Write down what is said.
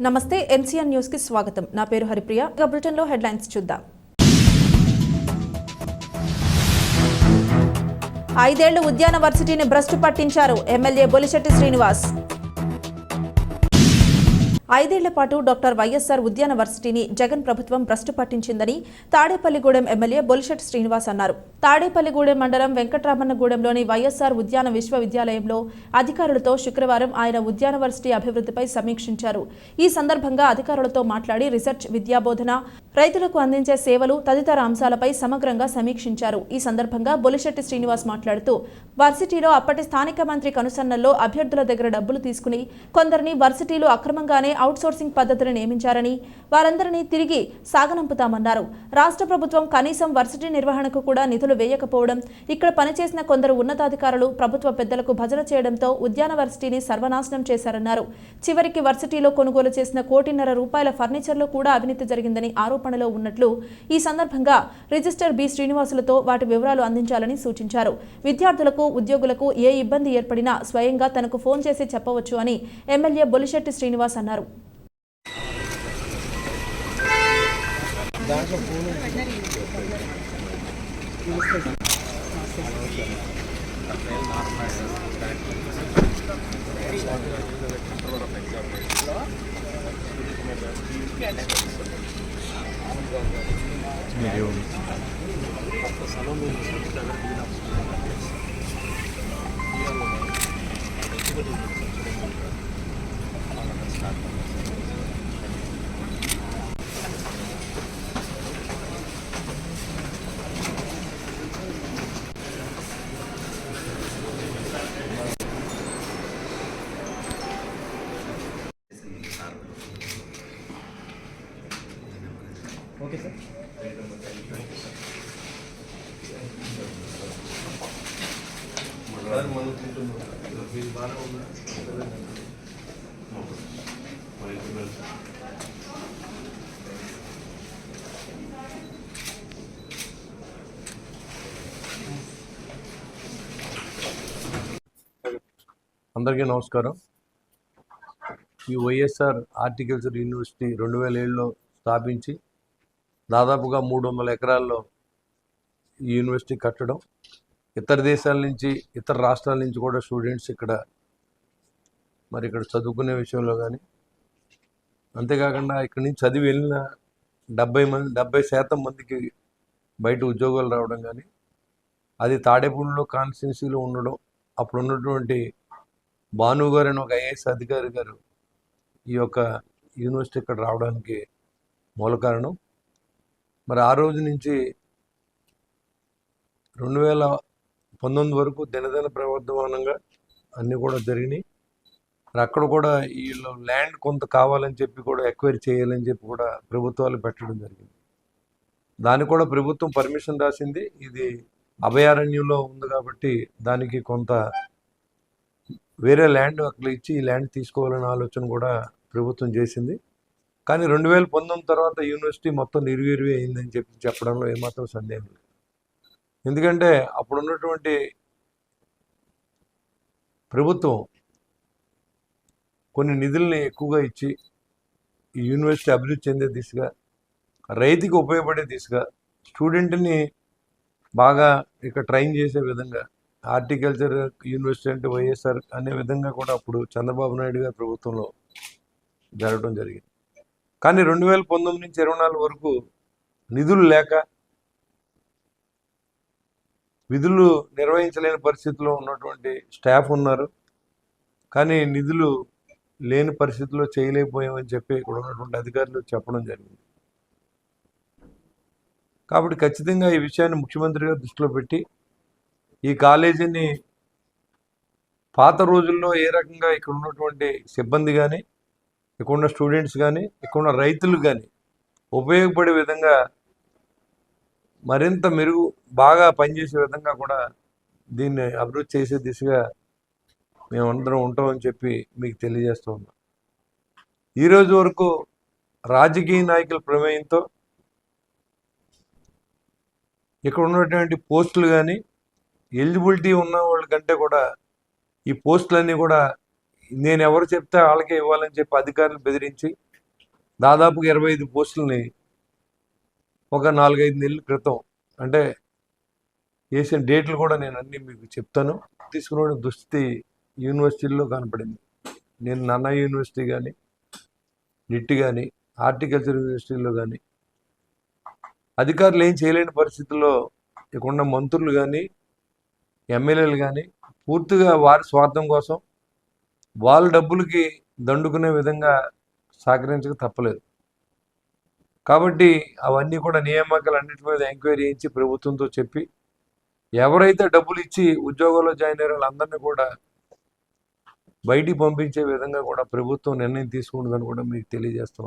నమస్తే NCR news కి స్వాగతం. నా పేరు హరిప్రియ. బులెటిన్ లో హెడ్లైన్స్ చూద్దాం. 5 ఏళ్లు ఉద్యాన వర్సిటీని భ్రష్టు పట్టించారు ఎమ్మెల్యే బొలిశెట్టి శ్రీనివాస్. 5 ఏళ్ల పాటు డాక్టర్ వైఎస్ఆర్ ఉద్యాన వర్సిటీని జగన్ ప్రభుత్వం భ్రష్టు పట్టించిందని తాడేపల్లిగూడెం ఎమ్మెల్యే బొలిశెట్టి శ్రీనివాస్ అన్నారు. తాడేపల్లిగూడెం మండలం వెంకటరామన్నగూడెంలోని వైఎస్ఆర్ ఉద్యాన విశ్వవిద్యాలయంలో అధికారులతో శుక్రవారం ఆయన ఉద్యాన వర్సిటీ అభివృద్ధిపై సమీక్షించారు. ఈ సందర్భంగా అధికారులతో మాట్లాడి రిసెర్చ్, విద్యాబోధన, రైతులకు అందించే సేవలు తదితర అంశాలపై సమగ్రంగా సమీక్షించారు. ఈ సందర్భంగా బొలిశెట్టి శ్రీనివాస్ మాట్లాడుతూ వర్సిటీలో అప్పటి స్థానిక మంత్రి కనుసన్నల్లో అభ్యర్థుల దగ్గర డబ్బులు తీసుకుని కొందరిని వర్సిటీలో అక్రమంగానే అవుట్సోర్సింగ్ పద్ధతిని నియమించారని, వారందరినీ తిరిగి సాగనంపుతామన్నారు. రాష్ట్ర ప్రభుత్వం కనీసం వర్సిటీ నిర్వహణకు కూడా నిధులు వేయకపోవడం, ఇక్కడ పనిచేసిన కొందరు ఉన్నతాధికారులు ప్రభుత్వ పెద్దలకు భజన చేయడంతో ఉద్యాన వర్సిటీని సర్వనాశనం చేశారన్నారు. చివరికి వర్సిటీలో కొనుగోలు చేసిన ₹1.5 కోట్ల ఫర్నిచర్లో కూడా అవినీతి జరిగిందని ఆరోపణలో ఉన్నట్లు ఈ సందర్భంగా రిజిస్టర్ బి శ్రీనివాసులతో వాటి వివరాలు అందించాలని సూచించారు. విద్యార్థులకు, ఉద్యోగులకు ఏ ఇబ్బంది ఏర్పడినా స్వయంగా తనకు ఫోన్ చేసి చెప్పవచ్చు అని ఎమ్మెల్యే బొలిశెట్టి శ్రీనివాస్ అన్నారు. Okay sir. అందరికీ నమస్కారం. ఈ వైఎస్ఆర్ హార్టికల్చర్ యూనివర్సిటీ 2007లో స్థాపించి దాదాపుగా 300 ఎకరాల్లో ఈ యూనివర్సిటీ కట్టడం, ఇతర దేశాల నుంచి, ఇతర రాష్ట్రాల నుంచి కూడా స్టూడెంట్స్ ఇక్కడ చదువుకునే విషయంలో కానీ, అంతేకాకుండా ఇక్కడి నుంచి చదివి వెళ్ళిన 70% మందికి బయట ఉద్యోగాలు రావడం కానీ, అది తాడేపల్లిలో కాన్స్టిట్యున్సీలో ఉండడం, అప్పుడు ఉన్నటువంటి భాను గారు అని ఒక ఐఏఎస్ అధికారి గారు ఈ యొక్క యూనివర్సిటీ ఇక్కడ రావడానికి మూల కారణం. మరి ఆ రోజు నుంచి 2019 వరకు దినదిన ప్రవర్ధమానంగా అన్నీ కూడా జరిగినాయి. అక్కడ కూడా వీళ్ళు ల్యాండ్ కొంత కావాలని చెప్పి కూడా ఎక్వైరీ చేయాలని చెప్పి కూడా ప్రభుత్వాలు పెట్టడం జరిగింది. దానికి కూడా ప్రభుత్వం పర్మిషన్ రాసింది. ఇది అభయారణ్యంలో ఉంది కాబట్టి దానికి కొంత వేరే ల్యాండ్ అక్కడ ఇచ్చి ఈ ల్యాండ్ తీసుకోవాలనే ఆలోచన కూడా ప్రభుత్వం చేసింది. కానీ 2019 తర్వాత యూనివర్సిటీ మొత్తం నిర్వీర్యం అయిందని చెప్పడంలో ఏమాత్రం సందేహం లేదు. ఎందుకంటే అప్పుడు ఉన్నటువంటి ప్రభుత్వం కొన్ని నిధుల్ని ఎక్కువగా ఇచ్చి ఈ యూనివర్సిటీ అభివృద్ధి చెందే దిశగా, రైతుకి ఉపయోగపడే దిశగా, స్టూడెంట్ని బాగా ఇక్కడ ట్రైన్ చేసే విధంగా, హార్టికల్చర్ యూనివర్సిటీ అంటే వైఎస్ఆర్ అనే విధంగా కూడా అప్పుడు చంద్రబాబు నాయుడు గారి ప్రభుత్వంలో జరగడం జరిగింది. కానీ 2019 నుంచి 2024 వరకు నిధులు లేక, విధులు నిర్వహించలేని పరిస్థితిలో ఉన్నటువంటి స్టాఫ్ ఉన్నారు. కానీ నిధులు లేని పరిస్థితిలో చేయలేకపోయామని చెప్పి ఇక్కడ ఉన్నటువంటి అధికారులు చెప్పడం జరిగింది. కాబట్టి ఖచ్చితంగా ఈ విషయాన్ని ముఖ్యమంత్రి గారు దృష్టిలో పెట్టి ఈ కాలేజీని పాత రోజుల్లో ఏ రకంగా ఇక్కడ ఉన్నటువంటి సిబ్బంది కానీ, ఇక్కడ ఉన్న స్టూడెంట్స్ కానీ, ఇక్కడ ఉన్న రైతులు కానీ ఉపయోగపడే విధంగా మరింత బాగా పనిచేసే విధంగా కూడా దీన్ని అభివృద్ధి చేసే దిశగా మేమందరం ఉంటామని చెప్పి మీకు తెలియజేస్తూ ఉన్నాం. ఈరోజు వరకు రాజకీయ నాయకుల ప్రమేయంతో ఇక్కడ ఉన్నటువంటి పోస్టులు కానీ, ఎలిజిబిలిటీ ఉన్న వాళ్ళకంటే కూడా ఈ పోస్టులన్నీ కూడా నేను ఎవరు చెప్తే వాళ్ళకే ఇవ్వాలని చెప్పి అధికారులు బెదిరించి దాదాపుగా 25 పోస్టులని ఒక 4-5 నెలల క్రితం అంటే వేసిన డేట్లు కూడా నేను అన్నీ మీకు చెప్తాను. తీసుకున్న దుస్థితి యూనివర్సిటీల్లో కనపడింది. నేను నన్నా యూనివర్సిటీ కానీ, నిట్ కానీ, హార్టికల్చర్ యూనివర్సిటీల్లో కానీ అధికారులు ఏం చేయలేని పరిస్థితుల్లో ఇక్కడ ఉన్న మంత్రులు కానీ, ఎమ్మెల్యేలు కానీ పూర్తిగా వారి స్వార్థం కోసం వాళ్ళ డబ్బులకి దండుకునే విధంగా సహకరించక తప్పలేదు. కాబట్టి అవన్నీ కూడా నియామకాలు అన్నిటి మీద ఎంక్వైరీ చేయించి ప్రభుత్వంతో చెప్పి ఎవరైతే డబ్బులు ఇచ్చి ఉద్యోగాల్లో జాయిన్ అయ్యారో వాళ్ళందరినీ కూడా బయటికి పంపించే విధంగా కూడా ప్రభుత్వం నిర్ణయం తీసుకుంటుందని కూడా మీకు తెలియజేస్తాం.